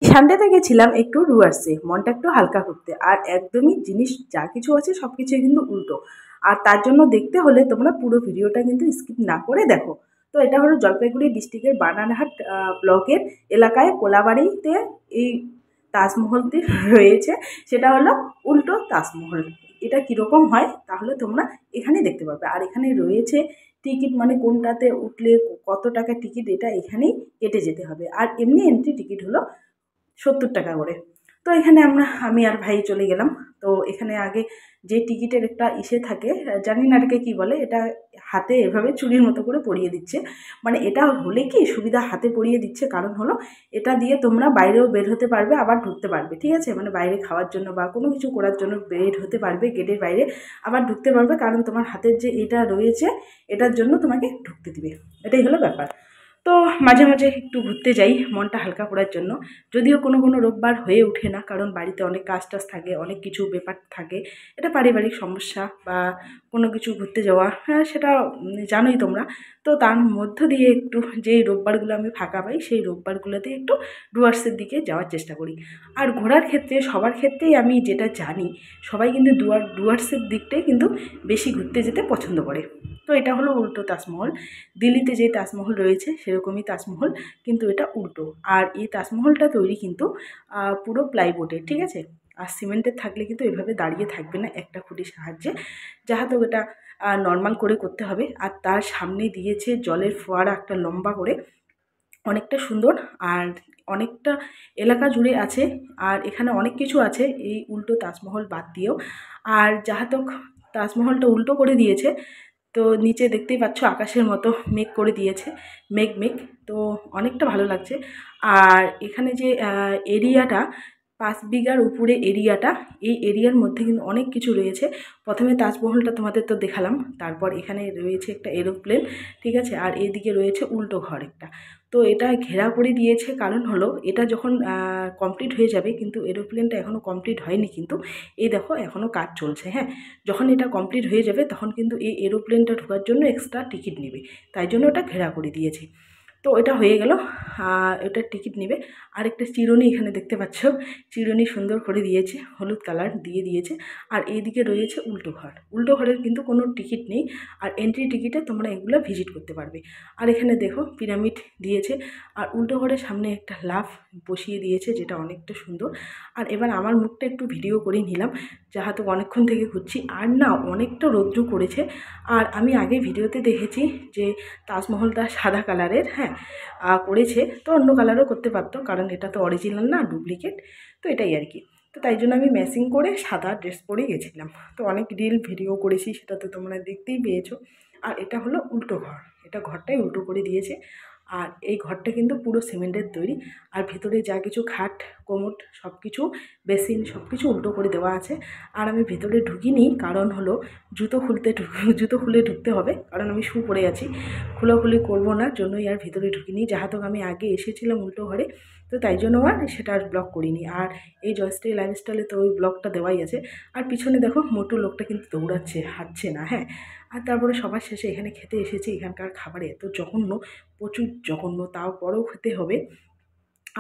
সানডেতে গেছিলাম একটু ডুয়ার্সে, মনটা একটু হালকা করতে। আর একদমই জিনিস যা কিছু আছে সব কিছুই কিন্তু উল্টো। আর তার জন্য দেখতে হলে তোমরা পুরো ভিডিওটা কিন্তু স্কিপ না করে দেখো। তো এটা হলো জলপাইগুড়ি ডিস্ট্রিক্টের বানারহাট ব্লকের এলাকায় কোলাবাড়িতে এই তাজমহলটি রয়েছে। সেটা হলো উল্টো তাজমহল। এটা কীরকম হয় তাহলে তোমরা এখানে দেখতে পাবে। আর এখানে রয়েছে টিকিট, মানে কোনটাতে উঠলে কত টাকা টিকিট, এটা এখানেই কেটে যেতে হবে। আর এমনি এন্ট্রি টিকিট হলো 70 টাকা করে। তো এখানে আমি আর ভাই চলে গেলাম। তো এখানে আগে যে টিকিটের একটা ইসে থাকে, জানি না এটাকে কী বলে, এটা হাতে এভাবে চুরির মতো করে পরিয়ে দিচ্ছে। মানে এটা হলে কি সুবিধা, হাতে পরিয়ে দিচ্ছে কারণ হলো এটা দিয়ে তোমরা বাইরেও বের হতে পারবে, আবার ঢুকতে পারবে। ঠিক আছে, মানে বাইরে খাওয়ার জন্য বা কোনো কিছু করার জন্য বের হতে পারবে গেটের বাইরে, আবার ঢুকতে পারবে, কারণ তোমার হাতের যে এটা রয়েছে এটার জন্য তোমাকে ঢুকতে দিবে। এটাই হলো ব্যাপার। তো মাঝে মাঝে একটু ঘুরতে যাই মনটা হালকা করার জন্য। যদিও কোনো কোনো রোববার হয়ে ওঠে না, কারণ বাড়িতে অনেক কাজ টাজ থাকে, অনেক কিছু ব্যাপার থাকে। এটা পারিবারিক সমস্যা বা কোনো কিছু ঘুরতে যাওয়া, হ্যাঁ সেটা জানোই তোমরা। তো তার মধ্য দিয়ে একটু যেই রোববারগুলো আমি ফাঁকা পাই সেই রোববারগুলোতে একটু ডুয়ার্সের দিকে যাওয়ার চেষ্টা করি। আর ঘোরার ক্ষেত্রে সবার ক্ষেত্রেই আমি যেটা জানি, সবাই কিন্তু ডুয়ার্সের দিকটাই কিন্তু বেশি ঘুরতে যেতে পছন্দ করে। তো এটা হলো উল্টো তাজমহল। দিল্লিতে যে তাজমহল রয়েছে সেরকমই তাজমহল, কিন্তু এটা উল্টো। আর এই তাজমহলটা তৈরি কিন্তু পুরো প্লাইবোর্ডের, ঠিক আছে। আর সিমেন্টের থাকলে কিন্তু এভাবে দাঁড়িয়ে থাকবে না একটা খুঁটির সাহায্যে, যাহাতে এটা নর্মাল করে করতে হবে। আর তার সামনে দিয়েছে জলের ফোয়ারা একটা লম্বা করে, অনেকটা সুন্দর। আর অনেকটা এলাকা জুড়ে আছে। আর এখানে অনেক কিছু আছে এই উল্টো তাজমহল বাদ দিয়েও। আর যাহাতক তাজমহলটা উল্টো করে দিয়েছে, তো নিচে দেখতেই পাচ্ছ আকাশের মতো মেঘ করে দিয়েছে, মেঘ মেঘ। তো অনেকটা ভালো লাগছে। আর এখানে যে এরিয়াটা, 5 বিঘার উপরে এরিয়াটা, এই এরিয়ার মধ্যে কিন্তু অনেক কিছু রয়েছে। প্রথমে তাজমহলটা তোমাদের তো দেখালাম, তারপর এখানে রয়েছে একটা এরোপ্লেন, ঠিক আছে। আর এদিকে রয়েছে উল্টো ঘর একটা। তো এটা ঘেরা করে দিয়েছে, কারণ হলো এটা যখন কমপ্লিট হয়ে যাবে, কিন্তু এরোপ্লেনটা এখনও কমপ্লিট হয়নি, কিন্তু এই দেখো এখনও কাজ চলছে। হ্যাঁ, যখন এটা কমপ্লিট হয়ে যাবে তখন কিন্তু এই এরোপ্লেনটা ঢোকার জন্য এক্সট্রা টিকিট নেবে, তাই জন্য ওটা ঘেরা করে দিয়েছে। তো এটা হয়ে গেল, এটার টিকিট নেবে। আর একটা চিরুনি এখানে দেখতে পাচ্ছ, চিরুনি সুন্দর করে দিয়েছে, হলুদ কালার দিয়ে দিয়েছে। আর এইদিকে রয়েছে উল্টো ঘর, উল্টো ঘরের কিন্তু কোনো টিকিট নেই। আর এন্ট্রি টিকিটে তোমরা এগুলো ভিজিট করতে পারবে। আর এখানে দেখো পিরামিড দিয়েছে। আর উল্টো ঘরের সামনে একটা লাফ বসিয়ে দিয়েছে, যেটা অনেকটা সুন্দর। আর এবার আমার মুখটা একটু ভিডিও করে নিলাম, যাহাতে অনেকক্ষণ থেকে ঘুরছি। আর না, অনেকটা রৌদ্র করেছে। আর আমি আগে ভিডিওতে দেখেছি যে তাজমহলটা সাদা কালারের, হ্যাঁ করেছে, তো অন্য কালারও করতে পারতো, কারণ এটা তো অরিজিনাল না, ডুপ্লিকেট। তো এটাই আর কি। তো তাই জন্য আমি ম্যাচিং করে সাদা ড্রেস পরেই গেছিলাম। তো অনেক রিল ভিডিও করেছি, সেটা তো তোমরা দেখতেই পেয়েছো। আর এটা হলো উল্টো ঘর, এটা ঘরটাই উল্টো করে দিয়েছে। আর এই ঘরটা কিন্তু পুরো সিমেন্টের তৈরি। আর ভেতরে যা কিছু খাট, কোমোড, সব কিছু, বেসিন, সব কিছু উল্টো করে দেওয়া আছে। আর আমি ভেতরে ঢুকিনি, কারণ হলো জুতো খুলে ঢুকতে হবে, কারণ আমি শু পরে আছি, খোলাখুলি করবো না জন্যই আর ভেতরে ঢুকিনি। যাহাতক আমি আগে এসেছিলাম উল্টো ঘরে, তো তাই জন্য আর সেটা আর ব্লগ করিনি। আর এই জয়শ্রী লাইফস্টাইলে তো ওই ব্লগটা দেওয়াই আছে। আর পিছনে দেখো মোটু লোকটা কিন্তু দৌড়াচ্ছে, হাঁটছে না। হ্যাঁ, আর তারপরে সবার শেষে এখানে খেতে এসেছি। এখানকার খাবার এত জঘন্য, প্রচুর জঘন্য, তাও পরেও খেতে হবে।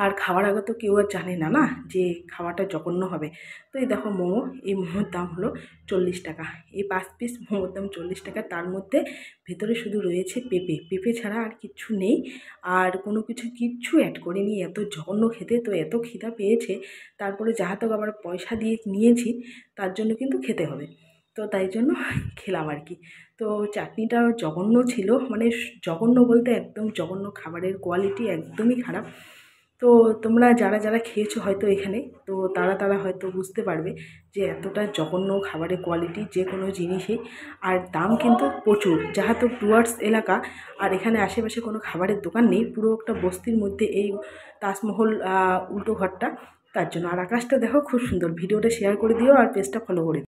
আর খাওয়ার আগে তো কেউ আর জানে না না যে খাওয়াটা জঘন্য হবে। তো এই দেখো মোমো, এই মোমোর দাম হলো 40 টাকা। এই 5 পিস মোমোর দাম 40 টাকা। তার মধ্যে ভেতরে শুধু রয়েছে পেঁপে, পেঁপে ছাড়া আর কিচ্ছু নেই। আর কোনো কিচ্ছু অ্যাড করিনি। এত জঘন্য খেতে, তো এত খিদা পেয়েছে, তারপরে যাহাতক আবার পয়সা দিয়ে নিয়েছি, তার জন্য কিন্তু খেতে হবে। তো তাই জন্য খেলাম আর কি। তো চাটনিটাও জঘন্য ছিল, মানে জঘন্য বলতে একদম জঘন্য, খাবারের কোয়ালিটি একদমই খারাপ। তো তোমরা যারা যারা খেয়েছো হয়তো এখানে, তো তারা হয়তো বুঝতে পারবে যে এতটা জঘন্য খাবারের কোয়ালিটি যে কোনো জিনিসই। আর দাম কিন্তু প্রচুর, যাহাতো ডুয়ার্স এলাকা। আর এখানে আশেপাশে কোনো খাবারের দোকান নেই, পুরো একটা বস্তির মধ্যে এই তাজমহল উল্টো ঘরটা, তার জন্য। আর আকাশটা দেখো খুব সুন্দর। ভিডিওটা শেয়ার করে দিও আর পেজটা ফলো করে দিও।